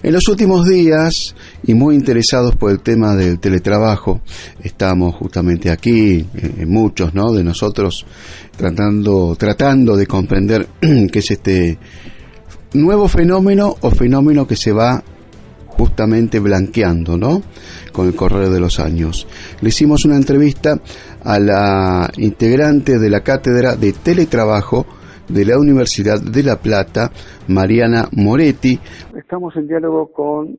En los últimos días, y muy interesados por el tema del teletrabajo, estamos justamente aquí, muchos, ¿no?, de nosotros, tratando de comprender qué es este nuevo fenómeno o fenómeno que se va justamente blanqueando, ¿no?, con el correr de los años. Le hicimos una entrevista a la integrante de la cátedra de teletrabajo de la Universidad de La Plata, Mariana Moretti. Estamos en diálogo con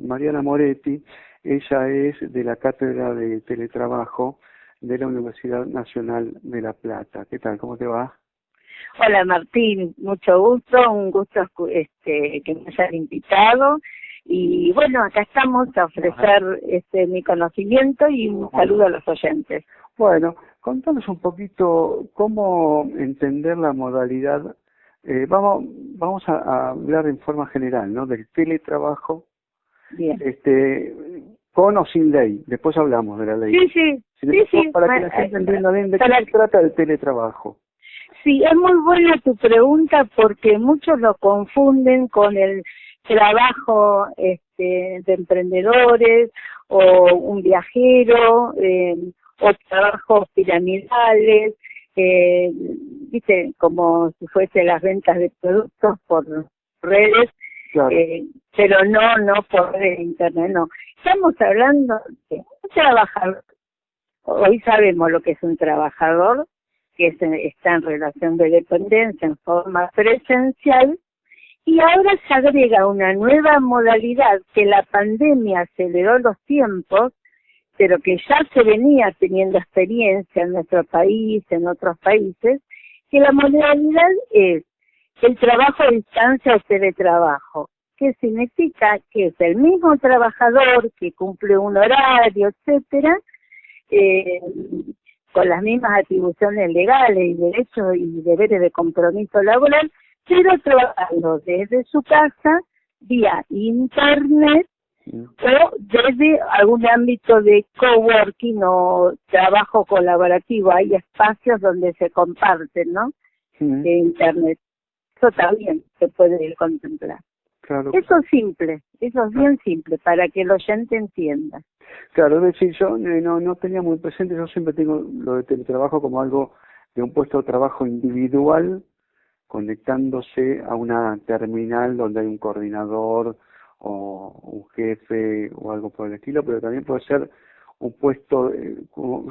Mariana Moretti. Ella es de la cátedra de teletrabajo de la Universidad Nacional de La Plata. ¿Qué tal? ¿Cómo te va? Hola Martín, mucho gusto, un gusto que me hayan invitado y bueno, acá estamos a ofrecer mi conocimiento y un saludo a los oyentes. Bueno, contanos un poquito cómo entender la modalidad. Vamos a hablar en forma general, ¿no?, del teletrabajo. Bien. Con o sin ley. Después hablamos de la ley. Sí. Para que la gente entienda bien de qué se trata el teletrabajo. Sí, es muy buena tu pregunta porque muchos lo confunden con el trabajo de emprendedores o un viajero o trabajos piramidales, viste, como si fuese las ventas de productos por redes, claro. Pero no por internet, no. Estamos hablando de un trabajador. Hoy sabemos lo que es un trabajador, que está en relación de dependencia en forma presencial, y ahora se agrega una nueva modalidad que la pandemia aceleró los tiempos, pero que ya se venía teniendo experiencia en nuestro país, en otros países, que la modalidad es el trabajo a distancia o teletrabajo, que significa que es el mismo trabajador que cumple un horario, etcétera, con las mismas atribuciones legales y derechos y deberes de compromiso laboral, pero trabajando desde su casa, vía internet, o desde algún ámbito de coworking o trabajo colaborativo. Hay espacios donde se comparten, ¿no?, de internet. Eso también se puede contemplar. Claro. Eso es simple, eso es bien simple, para que el oyente entienda. Claro, es decir, yo no tenía muy presente, yo siempre tengo lo de teletrabajo como algo de un puesto de trabajo individual, conectándose a una terminal donde hay un coordinador o un jefe o algo por el estilo, pero también puede ser un puesto,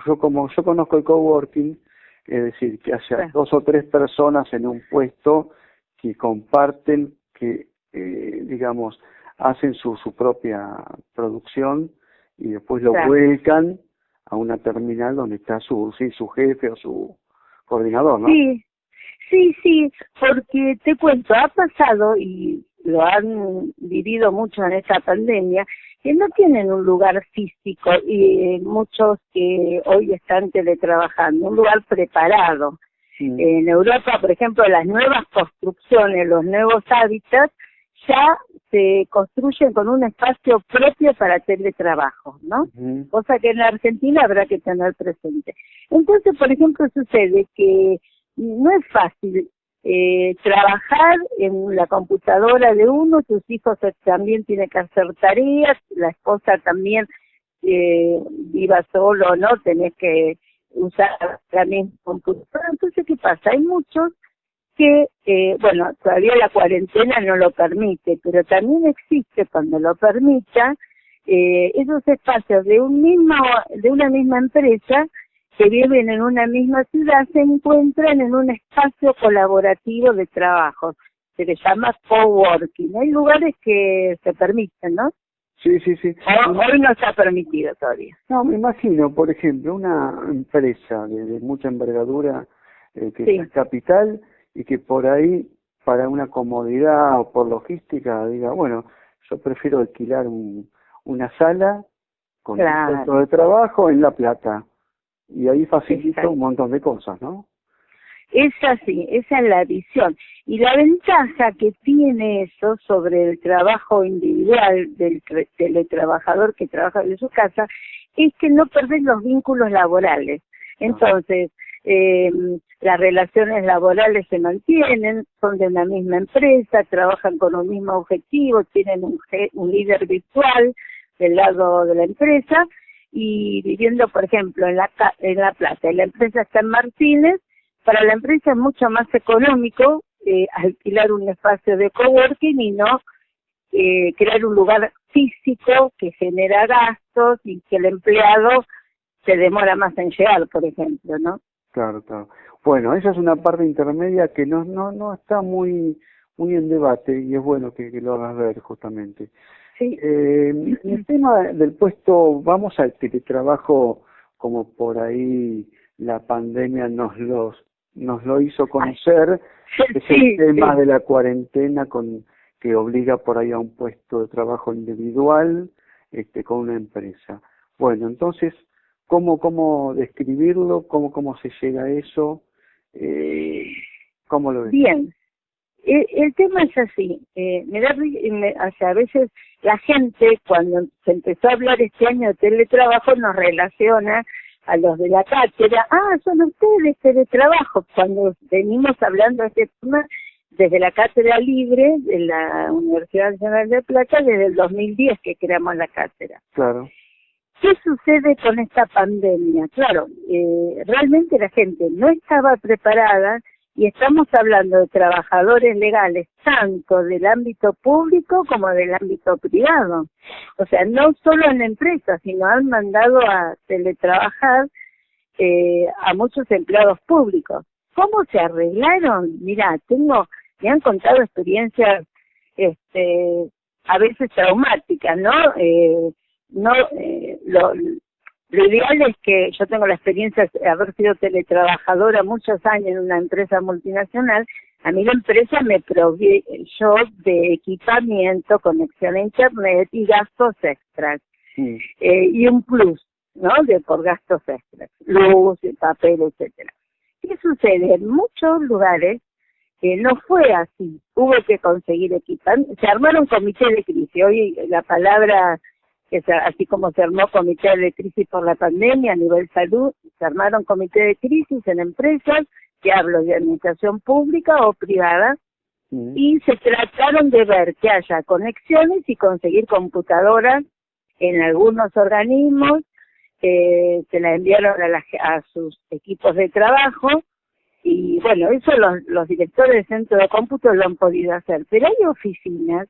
yo conozco el coworking, es decir, que haya 2 o 3 personas en un puesto que comparten, que digamos, hacen su propia producción y después lo vuelcan a una terminal donde está su jefe o su coordinador, ¿no? Sí, porque te cuento, ha pasado y lo han vivido mucho en esta pandemia, que no tienen un lugar físico y muchos que hoy están teletrabajando, un lugar preparado. En Europa, por ejemplo, las nuevas construcciones, los nuevos hábitats, ya se construyen con un espacio propio para teletrabajo, ¿no? Cosa que en la Argentina habrá que tener presente. Entonces, por ejemplo, sucede que no es fácil trabajar en la computadora de uno, sus hijos también tienen que hacer tareas, la esposa también viva solo, ¿no? Tenés que usar la misma computadora. Entonces, ¿qué pasa? Hay muchos que, todavía la cuarentena no lo permite, pero también existe, cuando lo permita, esos espacios de una misma empresa que viven en una misma ciudad se encuentran en un espacio colaborativo de trabajo. Se le llama coworking. Hay lugares que se permiten, ¿no? Sí. Hoy no está permitido todavía. No, me imagino, por ejemplo, una empresa de mucha envergadura que es capital y que por ahí, para una comodidad o por logística, diga, bueno, yo prefiero alquilar una sala con un puesto de trabajo en La Plata. Y ahí facilita un montón de cosas, ¿no? Es así, esa es la visión. Y la ventaja que tiene eso sobre el trabajo individual del teletrabajador que trabaja en su casa es que no perdés los vínculos laborales. Entonces, las relaciones laborales se mantienen, son de una misma empresa, trabajan con un mismo objetivo, tienen un líder virtual del lado de la empresa, y viviendo, por ejemplo, en La Plata, y la empresa está en Martínez. Para la empresa es mucho más económico alquilar un espacio de coworking y no crear un lugar físico que genera gastos y que el empleado se demora más en llegar, por ejemplo, ¿no? Claro, claro. Bueno, esa es una parte intermedia que no está muy en debate, y es bueno que lo hagas ver justamente. Sí. El tema del puesto, vamos al teletrabajo, como por ahí la pandemia nos lo hizo conocer, es el tema de la cuarentena que obliga por ahí a un puesto de trabajo individual, con una empresa. Bueno, entonces, ¿cómo describirlo? ¿Cómo se llega a eso? ¿Cómo lo ves? Bien. El tema es así, o sea, a veces la gente, cuando se empezó a hablar este año de teletrabajo, nos relaciona a los de la cátedra. Son ustedes teletrabajo, cuando venimos hablando de este tema desde la Cátedra Libre de la Universidad Nacional de Plata, desde el 2010 que creamos la cátedra. Claro. ¿Qué sucede con esta pandemia? Claro, realmente la gente no estaba preparada, y estamos hablando de trabajadores legales tanto del ámbito público como del ámbito privado. O sea, no solo en empresas, sino han mandado a teletrabajar a muchos empleados públicos. ¿Cómo se arreglaron? Mirá, me han contado experiencias a veces traumáticas, ¿no? Lo ideal es que yo tengo la experiencia de haber sido teletrabajadora muchos años en una empresa multinacional. A mí la empresa me proveyó de equipamiento, conexión a internet y gastos extras. Sí. Y un plus, ¿no? Por gastos extras, luz, papel, etcétera. ¿Qué sucede? En muchos lugares no fue así. Hubo que conseguir equipamiento. Se armaron comités de crisis. Hoy la palabra, así como se armó comité de crisis por la pandemia a nivel salud, se armaron comités de crisis en empresas, que hablo de administración pública o privada, y se trataron de ver que haya conexiones y conseguir computadoras en algunos organismos, se las enviaron a sus equipos de trabajo, y bueno, eso los directores de centro de cómputo lo han podido hacer, pero hay oficinas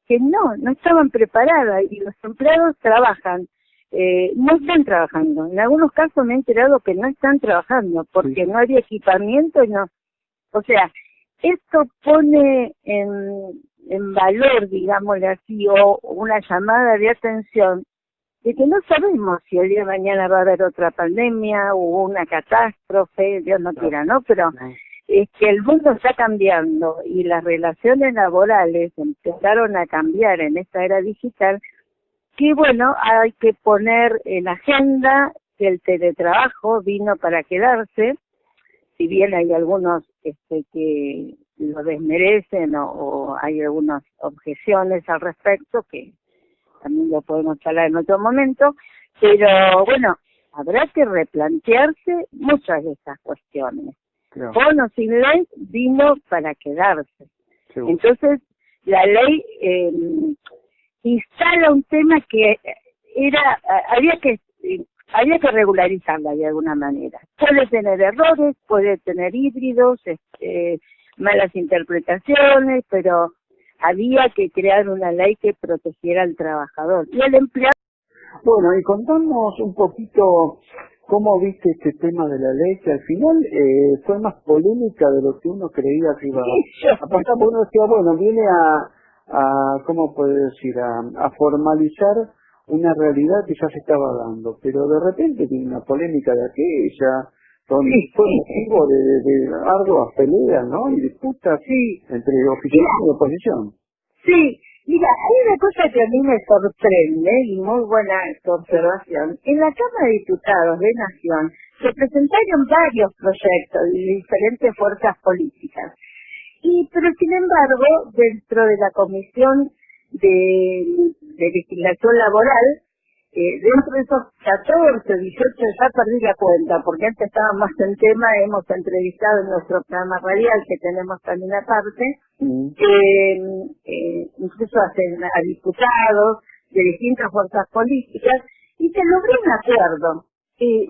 que no estaban preparadas, y los empleados no están trabajando. En algunos casos me he enterado que no están trabajando porque no había equipamiento y no. O sea, esto pone en valor, digámosle así, o una llamada de atención de que no sabemos si el día de mañana va a haber otra pandemia o una catástrofe, Dios no quiera, ¿no? Pero es que el mundo está cambiando y las relaciones laborales empezaron a cambiar en esta era digital, que bueno, hay que poner en agenda que el teletrabajo vino para quedarse, si bien hay algunos que lo desmerecen o hay algunas objeciones al respecto, que también lo podemos hablar en otro momento, pero bueno, habrá que replantearse muchas de estas cuestiones. Claro. Con o sin ley vino para quedarse. Seguro. Entonces, la ley instala un tema que había que regularizarla de alguna manera. Puede tener errores, puede tener híbridos, malas interpretaciones, pero había que crear una ley que protegiera al trabajador y al empleado. Bueno, y contanos un poquito cómo viste este tema de la ley, que al final fue más polémica de lo que uno creía que iba a pasar, porque uno decía, bueno, viene a ¿cómo puede decir?, a formalizar una realidad que ya se estaba dando, pero de repente tiene una polémica de aquella, fue motivo de arduas peleas, ¿no?, y disputas entre oficialismo y oposición. Sí, mira, hay una cosa que a mí me sorprende, y muy buena observación. En la Cámara de Diputados de Nación se presentaron varios proyectos de diferentes fuerzas políticas, pero sin embargo, dentro de la Comisión de Legislación Laboral, dentro de esos 14, 18, ya perdí la cuenta, porque antes estábamos en tema, hemos entrevistado en nuestro programa radial, que tenemos también aparte, incluso a diputados de distintas fuerzas políticas, y se logró un acuerdo.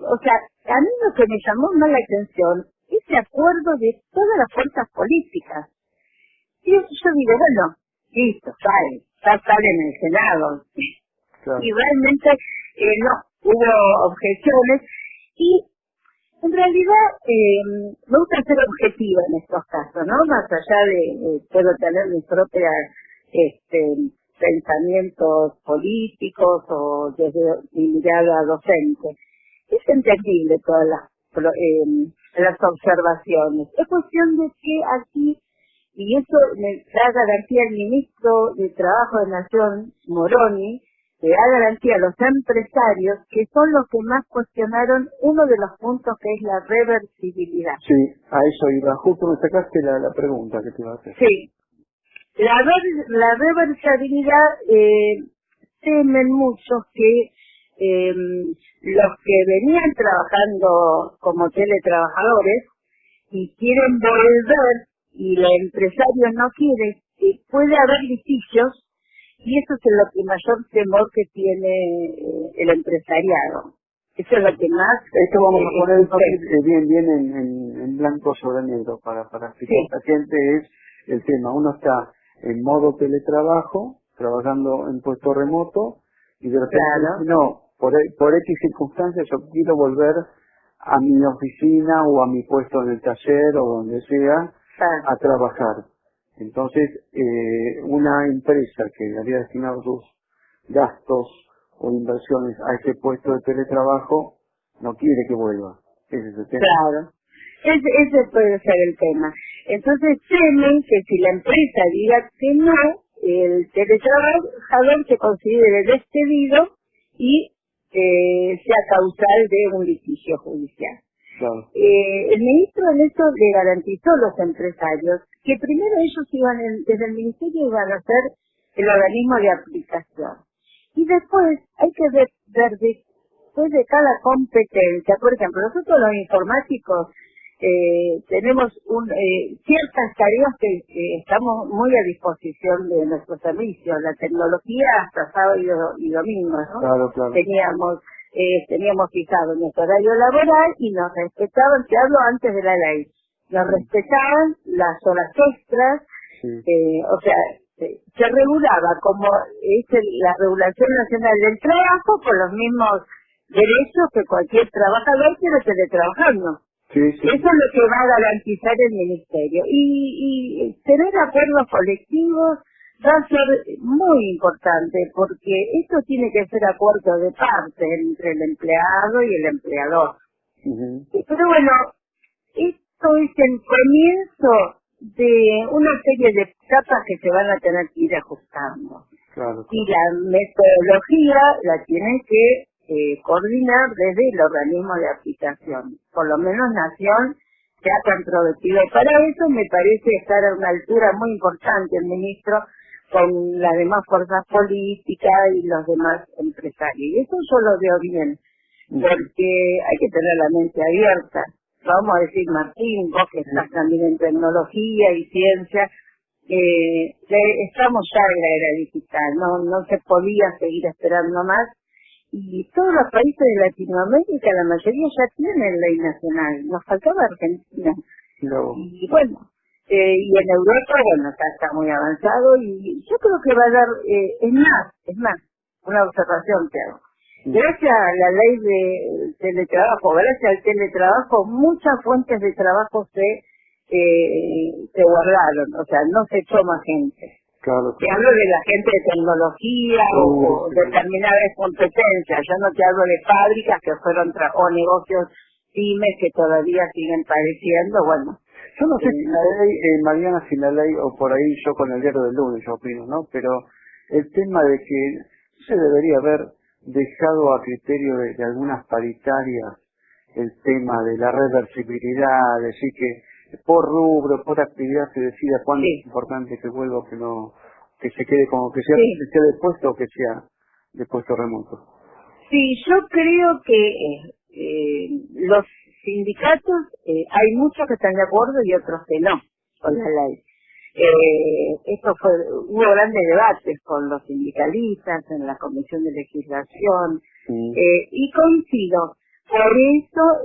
O sea, a mí lo que me llamó más la atención, ese acuerdo de todas las fuerzas políticas. Y yo digo, bueno, listo, ya sale en el Senado. Claro. Y realmente no, hubo objeciones, y en realidad me gusta ser objetiva en estos casos, ¿no? Más allá de puedo tener mis propias pensamientos políticos o desde mi mirada docente. Es entendible todas las observaciones. Es cuestión de que aquí, y eso me da garantía el ministro de Trabajo de Nación, Moroni, le da garantía a los empresarios, que son los que más cuestionaron uno de los puntos, que es la reversibilidad. Sí, a eso iba. Justo me sacaste la pregunta que te iba a hacer. Sí. La reversibilidad, temen muchos que los que venían trabajando como teletrabajadores y quieren volver, y el empresario no quiere, y puede haber litigios, y eso es lo que mayor temor que tiene el empresariado. Eso es lo que más... Esto vamos a poner bien en blanco sobre negro para explicar a la gente. Es el tema, uno está en modo teletrabajo, trabajando en puesto remoto, y de repente, no, por X circunstancias yo quiero volver a mi oficina o a mi puesto en el taller o donde sea a trabajar. Entonces, una empresa que había destinado sus gastos o inversiones a ese puesto de teletrabajo no quiere que vuelva. Ese es el tema. Claro. Ese puede ser el tema. Entonces temen que si la empresa diga que no, el teletrabajador se considere despedido y sea causal de un litigio judicial. Claro. El ministro en esto le garantizó a los empresarios que primero ellos desde el ministerio iban a ser el organismo de aplicación. Y después hay que ver después de cada competencia. Por ejemplo, nosotros los informáticos tenemos ciertas tareas que estamos muy a disposición de nuestro servicio. La tecnología hasta sábado y domingo, ¿no? Claro. Teníamos fijado nuestro horario laboral y nos respetaban, te hablo antes de la ley, nos respetaban las horas extras, o sea, se regulaba como es la regulación nacional del trabajo con los mismos derechos que cualquier trabajador que no esté trabajando. Sí. Eso es lo que va a garantizar el ministerio. Y tener acuerdos colectivos va a ser muy importante, porque esto tiene que ser acuerdo de parte entre el empleado y el empleador. Pero bueno, esto es el comienzo de una serie de etapas que se van a tener que ir ajustando. Claro. Y la metodología la tienen que coordinar desde el organismo de aplicación. Por lo menos Nación se ha comprometido. Para eso me parece estar a una altura muy importante el ministro con las demás fuerzas políticas y los demás empresarios. Y eso yo lo veo bien, porque hay que tener la mente abierta. Vamos a decir, Martín, vos que estás también en tecnología y ciencia, estamos ya en la era digital, no se podía seguir esperando más, y todos los países de Latinoamérica, la mayoría ya tienen ley nacional, nos faltaba Argentina. No. Y bueno, y en Europa, bueno, está muy avanzado, y yo creo que va a dar, es más, una observación que hago. Gracias a la ley de teletrabajo, gracias al teletrabajo, muchas fuentes de trabajo se guardaron, o sea, no se echó más gente. Claro. Te hablo de la gente de tecnología o determinadas competencias, yo no te hablo de fábricas que fueron o negocios pymes que todavía siguen padeciendo, bueno. Yo no sé si la ley, Mariana, si la ley, o por ahí yo con el diario del lunes, yo opino, ¿no? Pero el tema de que se debería haber dejado a criterio de algunas paritarias el tema de la reversibilidad, decir que por rubro, por actividad se decida cuándo es importante que vuelva o que no, que se quede como que sea de puesto o que sea de puesto remoto. Sí, yo creo que los sindicatos, hay muchos que están de acuerdo y otros que no con la ley. Hubo grandes debates con los sindicalistas en la Comisión de Legislación, y coincido. Por eso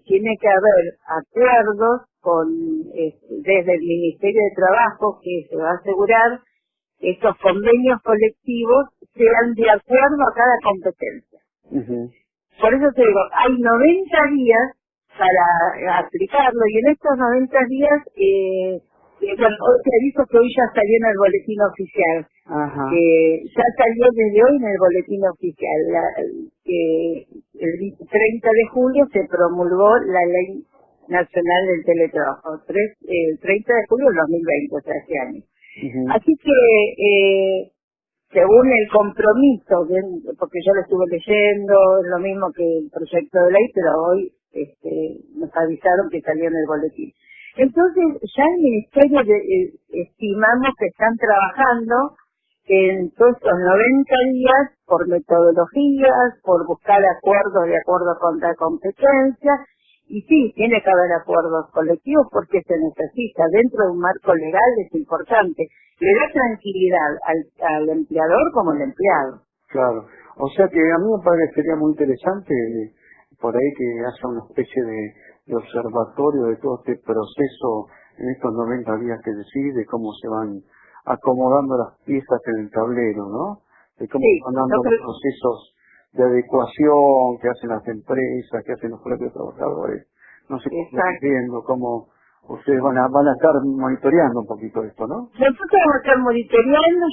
tiene que haber acuerdos desde el Ministerio de Trabajo, que se va a asegurar que estos convenios colectivos sean de acuerdo a cada competencia. Por eso te digo, hay 90 días para aplicarlo, y en estos 90 días, bueno, te aviso que hoy ya salió en el boletín oficial. Ya salió desde hoy en el boletín oficial. Que el 30 de julio se promulgó la Ley Nacional del Teletrabajo, el 30 de julio del 2020, o sea, este año. Así que, según el compromiso, porque yo lo estuve leyendo, es lo mismo que el proyecto de ley, pero hoy nos avisaron que salió en el boletín. Entonces, ya el Ministerio estimamos que están trabajando en todos estos 90 días por metodologías, por buscar acuerdos de acuerdo con la competencia, y sí, tiene que haber acuerdos colectivos porque se necesita, dentro de un marco legal es importante, le da tranquilidad al empleador como al empleado. Claro, o sea que a mí me parecería muy interesante por ahí que haya una especie de observatorio de todo este proceso en estos 90 días que decide, cómo se van acomodando las piezas en el tablero, ¿no? De cómo van dando los procesos de adecuación que hacen las empresas, que hacen los propios trabajadores. No sé cómo ustedes van a estar monitoreando un poquito esto, ¿no? Nosotros vamos a estar monitoreando.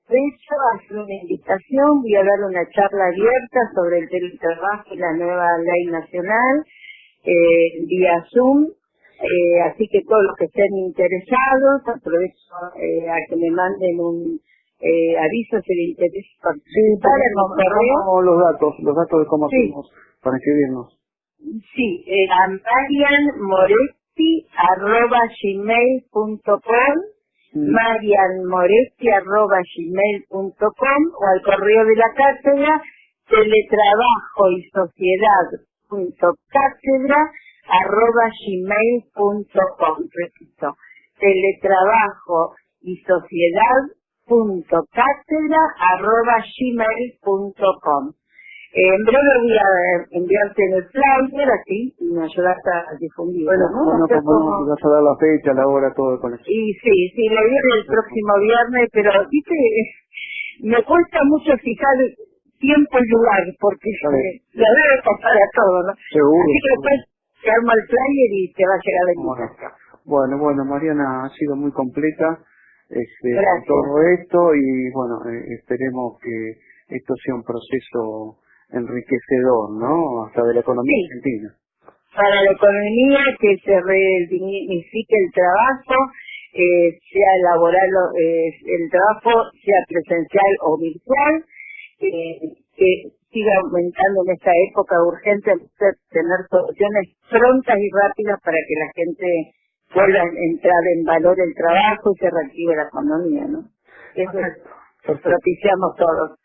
De hecho, hacer una invitación, voy a dar una charla abierta sobre el teletrabajo y la nueva ley nacional, vía Zoom, así que todos los que estén interesados, aprovecho a que me manden un aviso si les interesa participar en un correo. Los datos de cómo hacemos para inscribirnos. Sí, a marianmoretti@gmail.com, marianmoretti@gmail.com, o al correo de la cátedra, teletrabajo y sociedad.cátedra@gmail.com. Repito, teletrabajo y sociedad.cátedra@gmail.com. En breve voy a enviarte en el flyer, así, y me ayudas a difundir. Bueno, como vas a dar la fecha, la hora, todo con eso. Y sí, la viene el próximo viernes, pero viste, me cuesta mucho fijar tiempo y lugar, porque la debe pasar a todo, ¿no? Seguro. Así que después se arma el flyer y te va a llegar la invitación. Bueno, Mariana, ha sido muy completa todo esto, y bueno, esperemos que esto sea un proceso enriquecedor, ¿no? Hasta de la economía argentina. Para la economía, que se redignifique el trabajo, sea laboral, el trabajo sea presencial o virtual, que siga aumentando en esta época urgente, tener soluciones prontas y rápidas para que la gente pueda entrar en valor el trabajo y se reactive la economía, ¿no? Eso propiciamos todos.